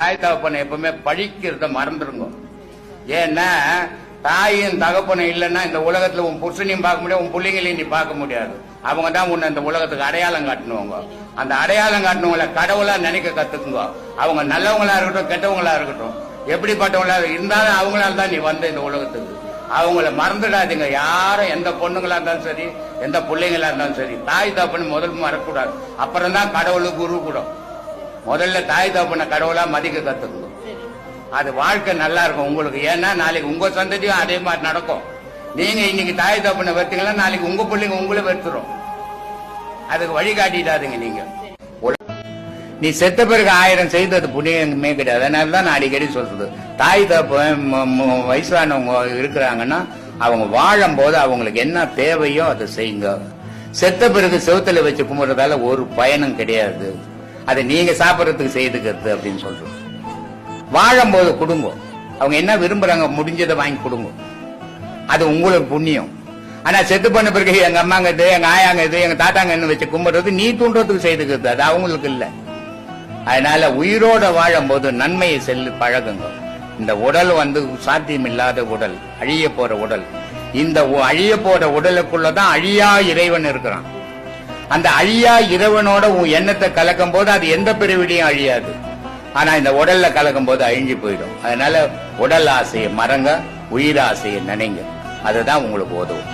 தாய் தகப்பனை எப்பவுமே பழிக்கிறத மறந்துருங்க. ஏன்னா தாயும் தகப்பனும் இல்லைன்னா இந்த உலகத்துல உன் புருஷனையும் பார்க்க முடியாது, உன் பிள்ளைங்களையும் நீ பார்க்க முடியாது. அவங்க தான் உன்னை இந்த உலகத்துக்கு அடையாளம் காட்டணுவாங்க. அந்த அடையாளம் காட்டணுவங்களை கடவுளா நினைக்க கத்துக்குங்க. அவங்க நல்லவங்களா இருக்கட்டும் கெட்டவங்களா இருக்கட்டும், எப்படிப்பட்டவங்களா இருந்தாலும் அவங்களால தான் நீ வந்த இந்த உலகத்துக்கு. அவங்கள மறந்துடாதீங்க. யாரும் எந்த பொண்ணுங்களா இருந்தாலும் சரி, எந்த பிள்ளைங்களா இருந்தாலும் சரி, தாய் தகப்பன் முதல் மறக்கூடாது. அப்புறம் தான் கடவுளு குரு கூட. முதல்ல தாய் தகப்பனை கடவுளா மதிக்க கத்துக்கணும். அது வாழ்க்கை நல்லா இருக்கும் உங்களுக்கு. ஏன்னா நாளைக்கு உங்க சந்ததியும் அதே மாதிரி நடக்கும். நீங்க இன்னைக்கு தாய் தகப்பனை வெறுத்தீங்கன்னா நாளைக்கு உங்க பிள்ளைங்க உங்களை வெறுத்துரும். அதுக்கு வழிகாட்டிடாதீங்க. நீங்க நீ செத்த பிறகு 1000 செய்தது புண்ணியமே கிடையாது. அதனாலதான் நான் அடிக்கடி சொல்றது, தாய் தகப்பன் வயசானவங்க இருக்கிறாங்கன்னா அவங்க வாழும் போது அவங்களுக்கு என்ன தேவையோ அதை செய்யுங்க. செத்த பிறகு செவுத்துல வச்சு கும்பிடுறதால ஒரு பயனும் கிடையாது. அதை நீங்க சாப்பிடறதுக்கு செய்துக்கிறது அப்படின்னு சொல்றது. வாழும் போது கொடுங்க. அவங்க என்ன விரும்புறாங்க முடிஞ்சதை வாங்கி கொடுங்க. அது உங்களுக்கு புண்ணியம். ஆனா செத்து பண்ண பிறகு எங்க அம்மாங்க இது, எங்க ஆயாங்க இது, எங்க தாத்தாங்க வச்சு கும்பிடுறது நீ தூண்டுறதுக்கு செய்துக்கிறது. அது அவங்களுக்கு இல்ல. அதனால உயிரோட வாழும் போது நன்மையை செல்லு பழகுங்க. இந்த உடல் சாத்தியம் இல்லாத உடல், அழிய போற உடல். இந்த அழிய போற உடலுக்குள்ளதான் அழியா இறைவன் இருக்கிறான். அந்த அழியா இறைவனோட உன் எண்ணத்தை கலக்கும் போது அது எந்த பிரிவிலையும் அழியாது. ஆனா இந்த உடல்ல கலக்கும் போது அழிஞ்சு போயிடும். அதனால உடல் ஆசையை மறங்க, உயிர் ஆசையை நினைங்க. அதுதான் உங்களுக்கு உதவும்.